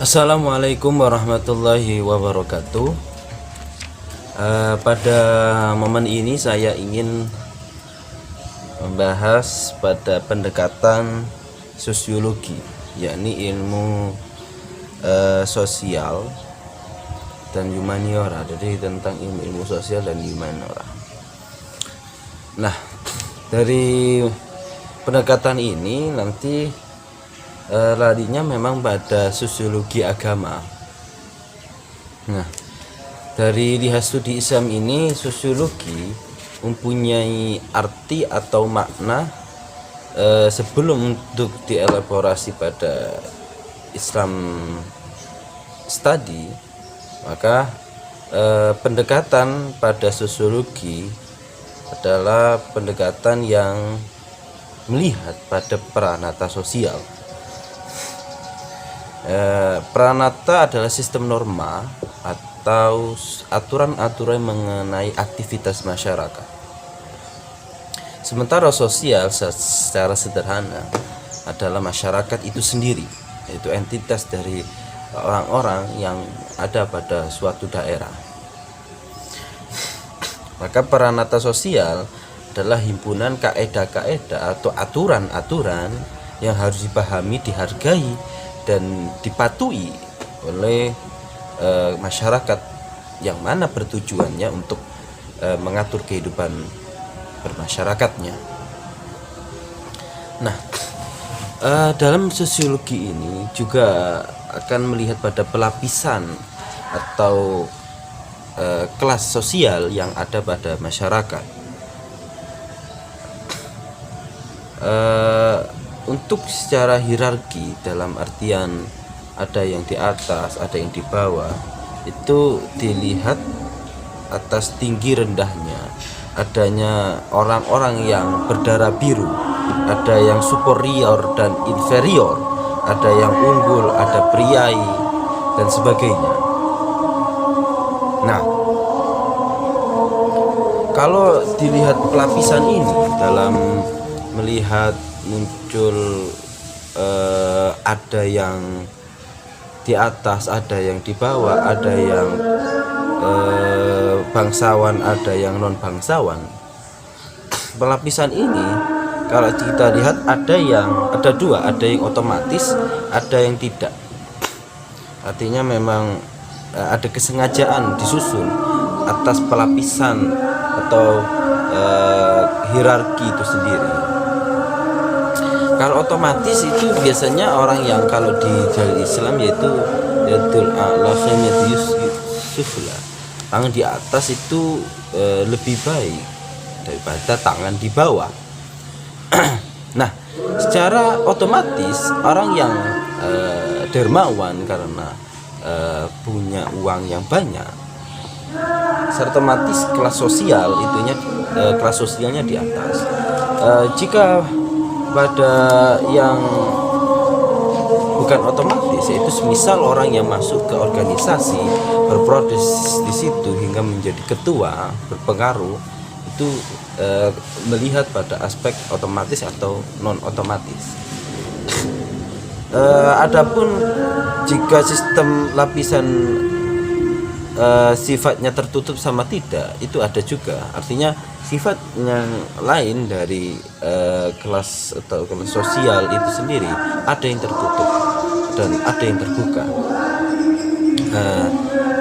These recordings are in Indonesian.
Assalamualaikum warahmatullahi wabarakatuh. Pada momen ini saya ingin membahas pada pendekatan sosiologi, yakni ilmu sosial dan humaniora. Jadi tentang ilmu sosial dan humaniora. Nah, dari pendekatan ini nanti larinya memang pada sosiologi agama. Nah, dari lihat studi Islam ini, sosiologi mempunyai arti atau makna sebelum untuk dielaborasi pada Islam study, maka pendekatan pada sosiologi adalah pendekatan yang melihat pada peranata sosial. Peranata adalah sistem norma atau aturan-aturan mengenai aktivitas masyarakat. Sementara sosial secara sederhana adalah masyarakat itu sendiri, yaitu entitas dari orang-orang yang ada pada suatu daerah. Maka peranata sosial adalah himpunan kaedah-kaedah atau aturan-aturan yang harus dipahami, dihargai, dan dipatuhi oleh masyarakat yang mana bertujuannya untuk mengatur kehidupan bermasyarakatnya. Nah, dalam sosiologi ini juga akan melihat pada pelapisan atau kelas sosial yang ada pada masyarakat. Untuk secara hierarki, dalam artian ada yang di atas, ada yang di bawah, itu dilihat atas tinggi rendahnya, adanya orang-orang yang berdarah biru, ada yang superior dan inferior, ada yang unggul, ada priai, dan sebagainya. Nah, kalau dilihat pelapisan ini dalam melihat muncul ada yang di atas, ada yang di bawah, ada yang bangsawan, ada yang non bangsawan. Pelapisan ini kalau kita lihat ada dua, ada yang otomatis, ada yang tidak. Artinya memang ada kesengajaan disusun atas pelapisan atau hierarki itu sendiri. Kalau otomatis itu biasanya orang yang kalau di jalur Islam yaitu sufla, tangan di atas itu lebih baik daripada tangan di bawah. Nah, secara otomatis orang yang dermawan karena punya uang yang banyak, secara otomatis kelas sosialnya di atas. Jika pada yang bukan otomatis, yaitu semisal orang yang masuk ke organisasi, berproses di situ hingga menjadi ketua, berpengaruh, itu melihat pada aspek otomatis atau non otomatis. Adapun jika sistem lapisan sifatnya tertutup sama tidak, itu ada juga. Artinya sifat yang lain dari kelas atau kelas sosial itu sendiri ada yang tertutup dan ada yang terbuka.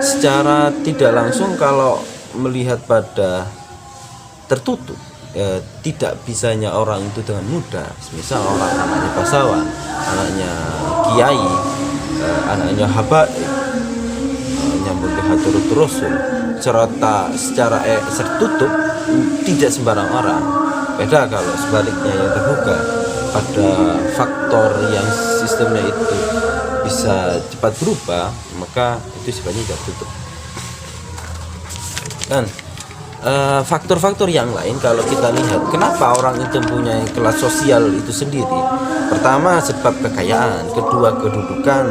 Secara tidak langsung kalau melihat pada tertutup, tidak bisanya orang itu dengan mudah, misal orang anaknya bangsawan, anaknya kiai, anaknya habaib, nyambung ke haturut rasul, secara tertutup, tidak sembarang orang. Beda kalau sebaliknya yang terbuka, pada faktor yang sistemnya itu bisa cepat berubah, maka itu sifatnya tertutup. Dan faktor-faktor yang lain kalau kita lihat kenapa orang itu punya kelas sosial itu sendiri. Pertama, sebab kekayaan, kedua kedudukan,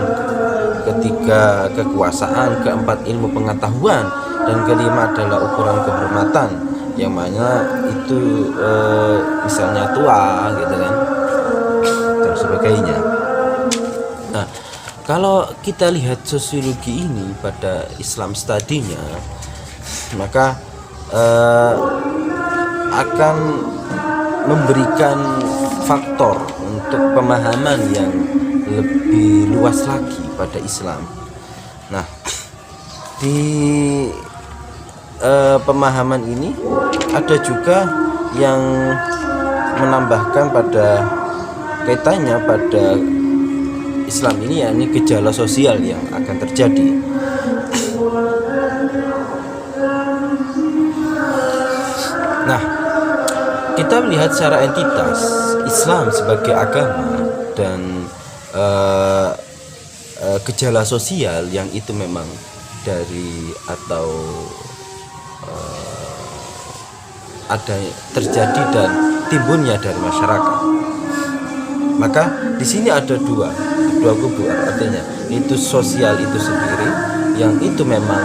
ketiga kekuasaan, keempat ilmu pengetahuan, dan kelima adalah ukuran kehormatan, yang mana itu misalnya tua gitu kan dan sebagainya. Nah, Kalau kita lihat sosiologi ini pada Islam studinya, maka akan memberikan faktor untuk pemahaman yang lebih luas lagi pada Islam. Nah, di pemahaman ini ada juga yang menambahkan pada kaitannya pada Islam ini, yakni gejala sosial yang akan terjadi. Nah, kita melihat secara entitas Islam sebagai agama dan gejala sosial yang itu memang dari atau ada terjadi dan timbulnya dari masyarakat. Maka di sini ada dua kubu, artinya itu sosial itu sendiri yang itu memang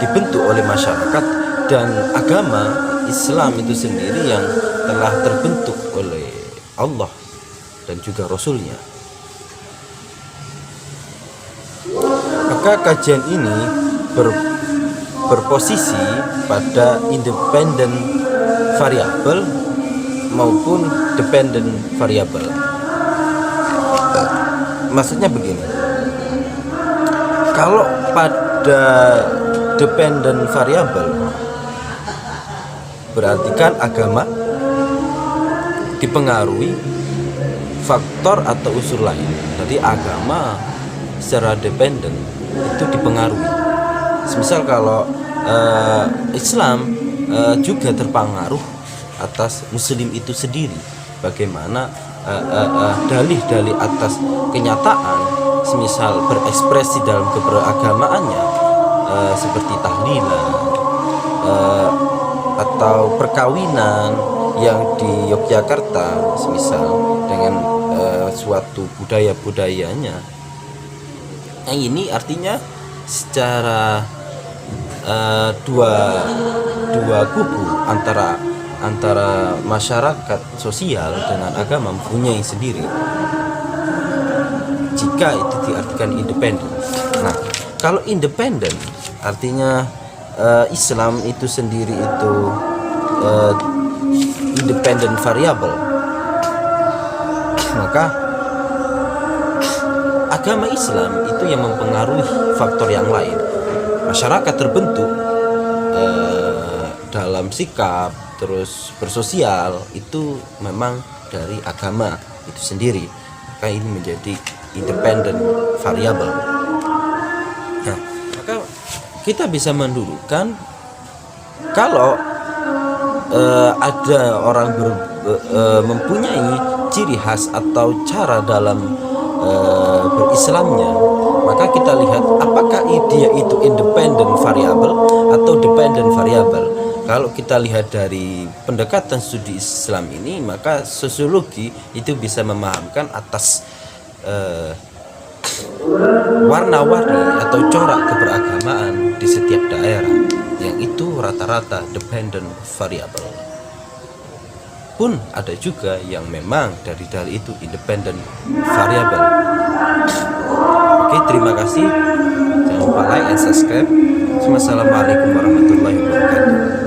dibentuk oleh masyarakat, dan agama Islam itu sendiri yang telah terbentuk oleh Allah dan juga Rasulnya. Maka kajian ini berposisi pada independent variabel maupun dependent variabel. Maksudnya begini, kalau pada dependent variabel berarti kan agama dipengaruhi faktor atau unsur lain. Jadi agama secara dependent itu dipengaruhi. Misal kalau Islam juga terpengaruh atas Muslim itu sendiri, bagaimana dalih-dalih atas kenyataan, semisal berekspresi dalam keberagamaannya, seperti tahlilan atau perkawinan yang di Yogyakarta, semisal dengan suatu budayanya. Yang ini artinya secara dua kubu antara masyarakat sosial dengan agama mempunyai sendiri, jika itu diartikan independen. Nah, kalau independen artinya Islam itu sendiri itu independent variable, maka agama Islam itu yang mempengaruhi faktor yang lain. Masyarakat terbentuk dalam sikap terus bersosial itu memang dari agama itu sendiri, maka ini menjadi independent variable. Nah, maka kita bisa mendudukkan kalau ada orang mempunyai ciri khas atau cara dalam berislamnya, maka kita lihat apakah dia itu independent variable atau dependent variable. Kalau kita lihat dari pendekatan studi Islam ini, maka sosiologi itu bisa memahamkan atas warna-warni atau corak keberagamaan di setiap daerah, yang itu rata-rata dependent variable. Pun ada juga yang memang dari itu independent variable. Oke, terima kasih. Jangan lupa like and subscribe. Wassalamualaikum warahmatullahi wabarakatuh.